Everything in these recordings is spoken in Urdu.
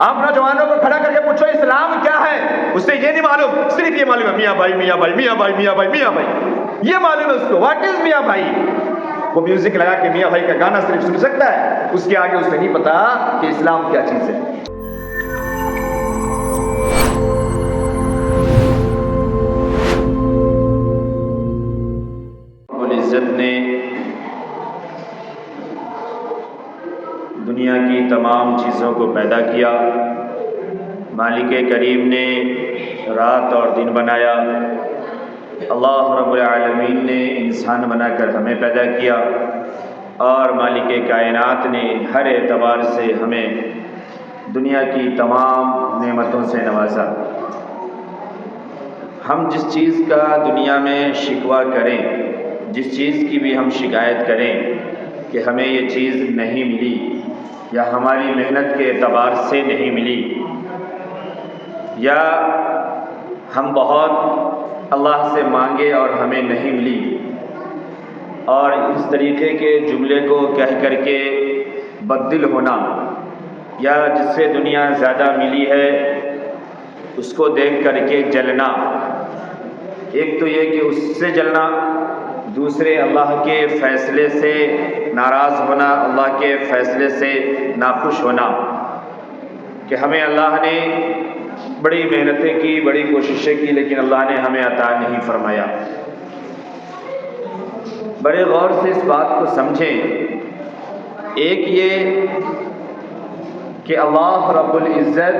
آپ نوجوانوں کو کھڑا کر کے پوچھو اسلام کیا ہے، اسے یہ نہیں معلوم، صرف یہ معلوم ہے میاں بھائی میاں بھائی میاں بھائی میاں بھائی میاں بھائی، یہ معلوم ہے اس کو واٹ از میاں بھائی۔ وہ میوزک لگا کے میاں بھائی کا گانا صرف سن سکتا ہے، اس کے آگے اسے نہیں پتا کہ اسلام کیا چیز ہے۔ العزت نے دنیا کی تمام چیزوں کو پیدا کیا، مالک کریم نے رات اور دن بنایا، اللہ رب العالمین نے انسان بنا کر ہمیں پیدا کیا، اور مالک کائنات نے ہر اعتبار سے ہمیں دنیا کی تمام نعمتوں سے نوازا۔ ہم جس چیز کا دنیا میں شکوہ کریں، جس چیز کی بھی ہم شکایت کریں کہ ہمیں یہ چیز نہیں ملی یا ہماری محنت کے اعتبار سے نہیں ملی، یا ہم بہت اللہ سے مانگے اور ہمیں نہیں ملی، اور اس طریقے کے جملے کو کہہ کر کے بددل ہونا، یا جس سے دنیا زیادہ ملی ہے اس کو دیکھ کر کے جلنا، ایک تو یہ کہ اس سے جلنا، دوسرے اللہ کے فیصلے سے ناراض ہونا، اللہ کے فیصلے سے ناخوش ہونا کہ ہمیں اللہ نے بڑی محنتیں کی، بڑی کوششیں کی، لیکن اللہ نے ہمیں عطا نہیں فرمایا۔ بڑے غور سے اس بات کو سمجھیں۔ ایک یہ کہ اللہ رب العزت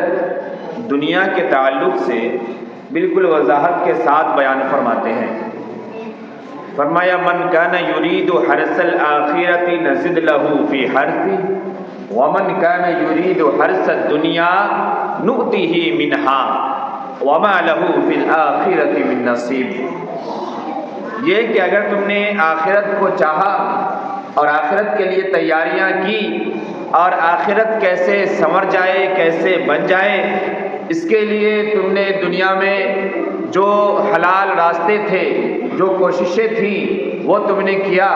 دنیا کے تعلق سے بالکل وضاحت کے ساتھ بیان فرماتے ہیں، فرمایا من کان یرید حرث الآخرۃ نزد لہ فی حرثہ ومن کان یرید حرث الدنیا نؤتہ منہا وما لہ فی الآخرۃ من نصیب۔ یہ کہ اگر تم نے آخرت کو چاہا اور آخرت کے لیے تیاریاں کی، اور آخرت کیسے سنور جائے، کیسے بن جائے، اس کے لیے تم نے دنیا میں جو حلال راستے تھے، جو کوششیں تھیں وہ تم نے کیا،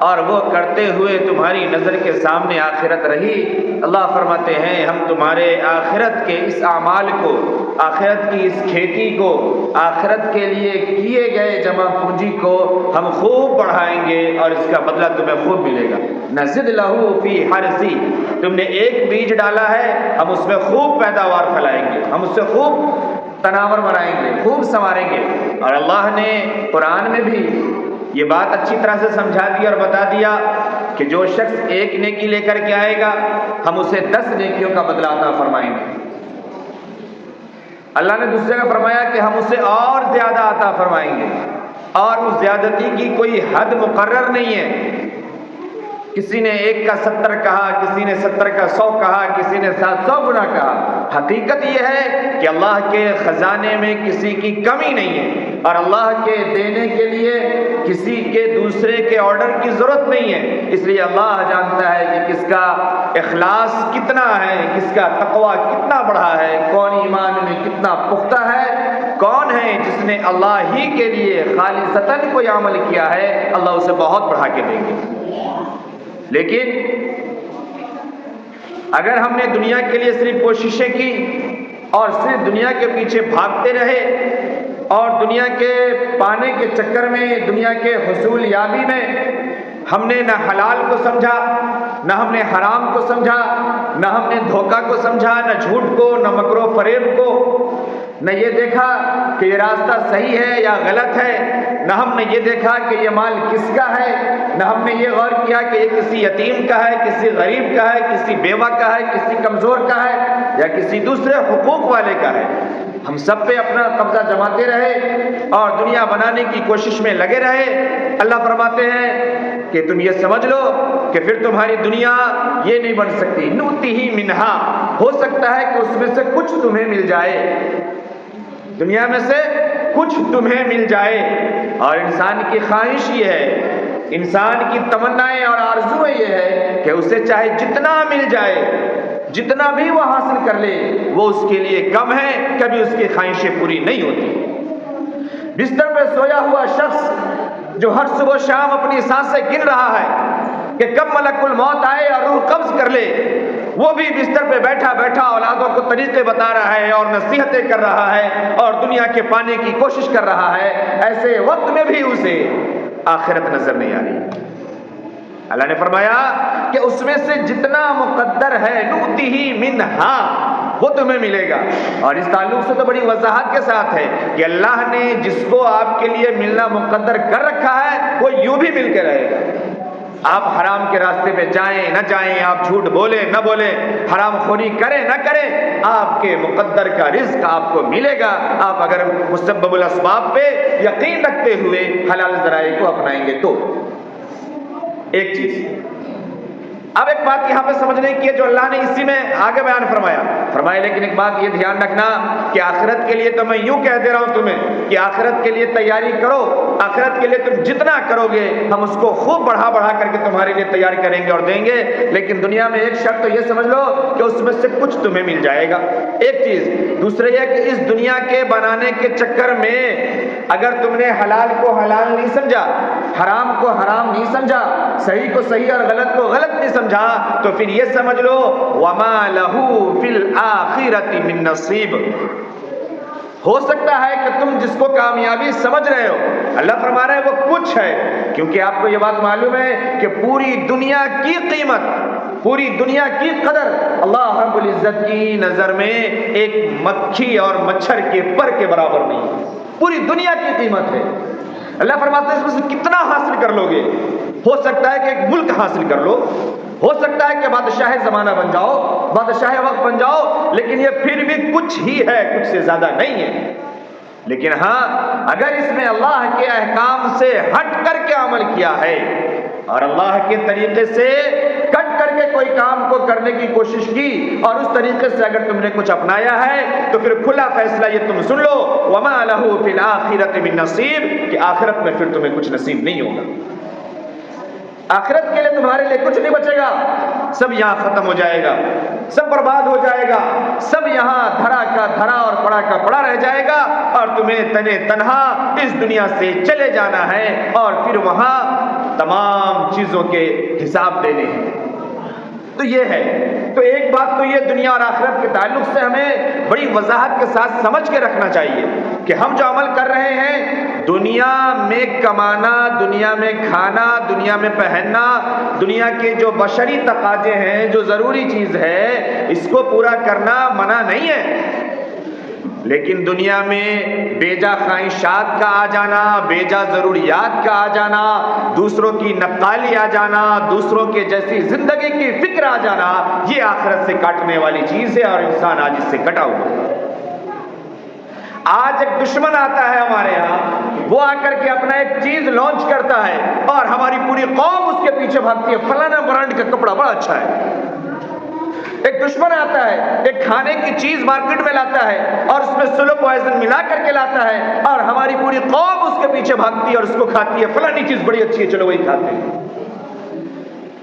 اور وہ کرتے ہوئے تمہاری نظر کے سامنے آخرت رہی، اللہ فرماتے ہیں ہم تمہارے آخرت کے اس اعمال کو، آخرت کی اس کھیتی کو، آخرت کے لیے کیے گئے جمع پونجی کو ہم خوب بڑھائیں گے، اور اس کا بدلہ تمہیں خوب ملے گا۔ نزد لہ فی حرثی، تم نے ایک بیج ڈالا ہے، ہم اس میں خوب پیداوار پھیلائیں گے، ہم اس سے خوب تناور بنائیں گے، خوب سنواریں گے۔ اور اللہ نے قرآن میں بھی یہ بات اچھی طرح سے سمجھا دیا اور بتا دیا کہ جو شخص ایک نیکی لے کر کے آئے گا ہم اسے 10 نیکیوں کا بدلہ عطا فرمائیں گے۔ اللہ نے دوسرے کا فرمایا کہ ہم اسے اور زیادہ عطا فرمائیں گے، اور اس زیادتی کی کوئی حد مقرر نہیں ہے۔ کسی نے 1 کا 70 کہا، کسی نے 70 کا 100 کہا، کسی نے 700 گنا کہا۔ حقیقت یہ ہے کہ اللہ کے خزانے میں کسی کی کمی نہیں ہے، اور اللہ کے دینے کے لیے کسی کے دوسرے کے آرڈر کی ضرورت نہیں ہے۔ اس لیے اللہ جانتا ہے کہ کس کا اخلاص کتنا ہے، کس کا تقوی کتنا بڑھا ہے، کون ایمان میں کتنا پختہ ہے، کون ہے جس نے اللہ ہی کے لیے خالصتاً کوئی عمل کیا ہے، اللہ اسے بہت بڑھا کے دیں گے۔ لیکن اگر ہم نے دنیا کے لیے صرف کوششیں کی اور صرف دنیا کے پیچھے بھاگتے رہے، اور دنیا کے پانے کے چکر میں، دنیا کے حصول یابی میں ہم نے نہ حلال کو سمجھا، نہ ہم نے حرام کو سمجھا، نہ ہم نے دھوکہ کو سمجھا، نہ جھوٹ کو، نہ مکر و فریب کو، نہ یہ دیکھا کہ یہ راستہ صحیح ہے یا غلط ہے، نہ ہم نے یہ دیکھا کہ یہ مال کس کا ہے، نہ ہم نے یہ غور کیا کہ یہ کسی یتیم کا ہے، کسی غریب کا ہے، کسی بیوہ کا ہے، کسی کمزور کا ہے، یا کسی دوسرے حقوق والے کا ہے۔ ہم سب پہ اپنا قبضہ جماتے رہے اور دنیا بنانے کی کوشش میں لگے رہے۔ اللہ فرماتے ہیں کہ تم یہ سمجھ لو کہ پھر تمہاری دنیا یہ نہیں بن سکتی، نؤتہ منہا، ہو سکتا ہے کہ اس میں سے کچھ تمہیں مل جائے، دنیا میں سے کچھ تمہیں مل جائے۔ اور انسان کی خواہش یہ ہے، انسان کی تمنائیں اور آرزویں یہ ہے کہ اسے چاہے جتنا مل جائے، جتنا بھی وہ حاصل کر لے، وہ اس کے لیے کم ہے، کبھی اس کی خواہشیں پوری نہیں ہوتی۔ بستر پہ سویا ہوا شخص جو ہر صبح و شام اپنی سانسیں گن رہا ہے کہ کب ملک الموت آئے اور روح قبض کر لے، وہ بھی بستر پہ بیٹھا بیٹھا اولادوں کو طریقے بتا رہا ہے اور نصیحتیں کر رہا ہے اور دنیا کے پانے کی کوشش کر رہا ہے، ایسے وقت میں بھی اسے آخرت نظر نہیں آ رہی۔ اللہ نے فرمایا کہ اس میں سے جتنا مقدر ہے نؤتیہ منہا، وہ تمہیں ملے گا۔ اور اس تعلق سے تو بڑی وضاحت کے ساتھ ہے کہ اللہ نے جس کو آپ کے لیے ملنا مقدر کر رکھا ہے وہ یوں بھی مل کے رہے گا۔ آپ حرام کے راستے پہ جائیں نہ جائیں، آپ جھوٹ بولیں نہ بولیں، حرام خوری کریں نہ کریں، آپ کے مقدر کا رزق آپ کو ملے گا، آپ اگر مسبب الاسباب پہ یقین رکھتے ہوئے حلال ذرائع کو اپنائیں گے تو۔ ایک چیز اب ایک بات یہاں پہ سمجھنے کی ہے جو اللہ نے اسی میں آگے بیان فرمایا لیکن ایک بات یہ دھیان رکھنا کہ آخرت کے لیے تو میں یوں کہہ دے رہا ہوں تمہیں کہ آخرت کے لیے تیاری کرو، آخرت کے لیے تم جتنا کرو گے ہم اس کو خوب بڑھا بڑھا کر کے تمہارے لیے تیار کریں گے اور دیں گے، لیکن دنیا میں ایک شرط تو یہ سمجھ لو کہ اس میں سے کچھ تمہیں مل جائے گا، ایک چیز۔ دوسرے یہ کہ اس دنیا کے بنانے کے چکر میں اگر تم نے حلال کو حلال نہیں سمجھا، حرام کو حرام نہیں سمجھا، صحیح کو صحیح اور غلط کو غلط نہیں سمجھا، تو پھر یہ سمجھ لو وَمَا لَهُ فِي الْآخِرَةِ مِن نَصِيبٍ۔ ہو سکتا ہے کہ تم جس کو کامیابی سمجھ رہے ہو، اللہ فرما رہا ہے وہ کچھ ہے، کیونکہ آپ کو یہ بات معلوم ہے کہ پوری دنیا کی قیمت، پوری دنیا کی قدر اللہ رب العزت کی نظر میں ایک مکھی اور مچھر کے پر کے برابر نہیں، پوری دنیا کی قیمت ہے۔ اللہ فرماتا ہے اس میں سے کتنا حاصل کر لو گے، ہو سکتا ہے کہ ایک ملک حاصل کر لو، ہو سکتا ہے کہ بادشاہ زمانہ بن جاؤ، بادشاہ وقت بن جاؤ، لیکن یہ پھر بھی کچھ ہی ہے، کچھ سے زیادہ نہیں ہے۔ لیکن ہاں اگر اس میں اللہ کے احکام سے ہٹ کر کے عمل کیا ہے اور اللہ کے طریقے سے کٹ کر کے کوئی کام کو کرنے کی کوشش کی اور اس طریقے سے اگر تم نے کچھ اپنایا ہے تو پھر کھلا فیصلہ یہ تم سن لو وَمَا لَهُ فِي الْآخِرَةِ مِن نَصِيبٍ، کہ آخرت میں پھر تمہیں کچھ نصیب نہیں ہوگا، آخرت کے لیے تمہارے لیے کچھ نہیں بچے گا، سب یہاں ختم ہو جائے گا، سب برباد ہو جائے گا، سب یہاں دھرا کا دھرا اور پڑا کا پڑا رہ جائے گا اور تمہیں تنے تنہا اس دنیا سے چلے جانا ہے اور پھر وہاں تمام چیزوں کے حساب دینے ہیں۔ تو یہ ہے، تو ایک بات تو یہ دنیا اور آخرت کے تعلق سے ہمیں بڑی وضاحت کے ساتھ سمجھ کے رکھنا چاہیے کہ ہم جو عمل کر رہے ہیں، دنیا میں کمانا، دنیا میں کھانا، دنیا میں پہننا، دنیا کے جو بشری تقاضے ہیں، جو ضروری چیز ہے، اس کو پورا کرنا منع نہیں ہے، لیکن دنیا میں بیجا خواہشات کا آ جانا، بیجا ضروریات کا آ جانا، دوسروں کی نقالی آ جانا، دوسروں کے جیسی زندگی کی فکر آ جانا، یہ آخرت سے کاٹنے والی چیز ہے اور انسان آج اس سے کٹا ہوا۔ آج ایک دشمن آتا ہے ہمارے ہاں، وہ آ کر کے اپنا ایک چیز لانچ کرتا ہے اور ہماری پوری قوم اس کے پیچھے بھاگتی ہے، فلانا برانڈ کا کپڑا بڑا اچھا ہے۔ ایک دشمن آتا ہے، ایک کھانے کی چیز مارکیٹ میں لاتا ہے اور اس میں سلو پوائزن ملا کر کے لاتا ہے اور ہماری پوری قوم اس کے پیچھے بھاگتی ہے اور اس کو کھاتی ہے، فلانی چیز بڑی اچھی ہے چلو وہی کھاتے ہیں۔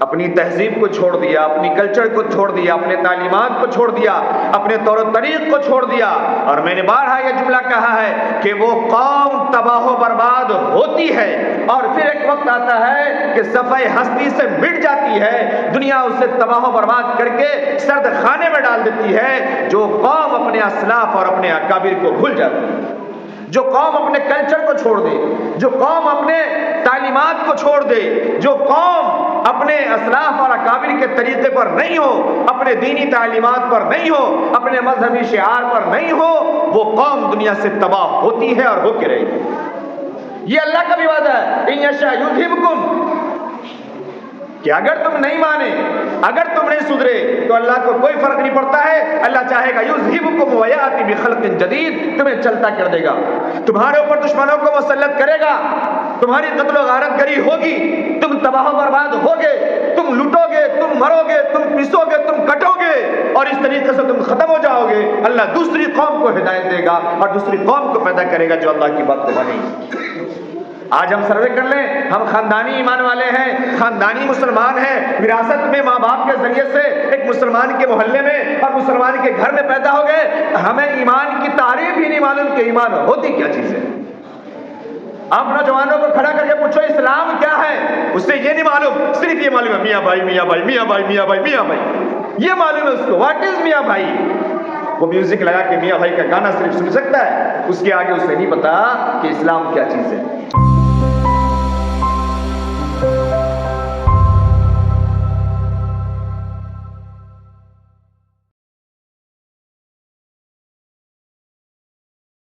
اپنی تہذیب کو چھوڑ دیا، اپنی کلچر کو چھوڑ دیا، اپنے تعلیمات کو چھوڑ دیا، اپنے طور و طریق کو چھوڑ دیا، اور میں نے بارہا یہ جملہ کہا ہے کہ وہ قوم تباہ و برباد ہوتی ہے اور پھر ایک وقت آتا ہے کہ صفحہ ہستی سے مٹ جاتی ہے، دنیا اسے تباہ و برباد کر کے سرد خانے میں ڈال دیتی ہے۔ جو قوم اپنے اسلاف اور اپنے اکابر کو بھول جاتی ہے، جو قوم اپنے کلچر کو چھوڑ دے، جو قوم اپنے تعلیمات کو چھوڑ دے، جو قوم اپنے اسلاف اور اکابر کے طریقے پر نہیں ہو، اپنے دینی تعلیمات پر نہیں ہو، اپنے مذہبی شعار پر نہیں ہو، وہ قوم دنیا سے تباہ ہوتی ہے اور ہو کے رہے گی۔ یہ اللہ کا بھی وعدہ ہے، ان یشاء یذھبکم، کہ اگر تم نہیں مانے، اگر تم نہیں سدھرے تو اللہ کو کوئی فرق نہیں پڑتا ہے، اللہ چاہے گا یذھبکم ویأتی بخلق جدید، تمہیں چلتا کر دے گا، تمہارے اوپر دشمنوں کو مسلط کرے گا، تمہاری قتل و غارت گری ہوگی، تم تباہ و برباد ہوگے، تم لٹو گے، تم مرو گے، تم پسو گے، تم کٹو گے اور اس طریقے سے تم ختم ہو جاؤ گے۔ اللہ دوسری قوم کو ہدایت دے گا اور دوسری قوم کو پیدا کرے گا جو اللہ کی بات کو مانے گی۔ آج ہم سروے کر لیں، ہم خاندانی ایمان والے ہیں، خاندانی مسلمان ہیں، وراثت میں ماں باپ کے ذریعے سے ایک مسلمان کے محلے میں اور مسلمان کے گھر میں پیدا ہو گئے، ہمیں ایمان کی تعریف ہی نہیں معلوم کہ ایمان ہوتی کیا چیز ہے۔ آپ نوجوانوں کو کھڑا کر کے پوچھو اسلام کیا ہے، اس سے یہ نہیں معلوم، صرف یہ معلوم ہے میاں بھائی میاں بھائی میاں بھائی میاں بھائی میاں بھائی۔ یہ معلوم ہے اس کو واٹ از میاں بھائی. وہ میوزک لگا کے میاں بھائی کا گانا صرف سن سکتا ہے, اس کے آگے اسے نہیں پتا کہ اسلام کیا چیز ہے.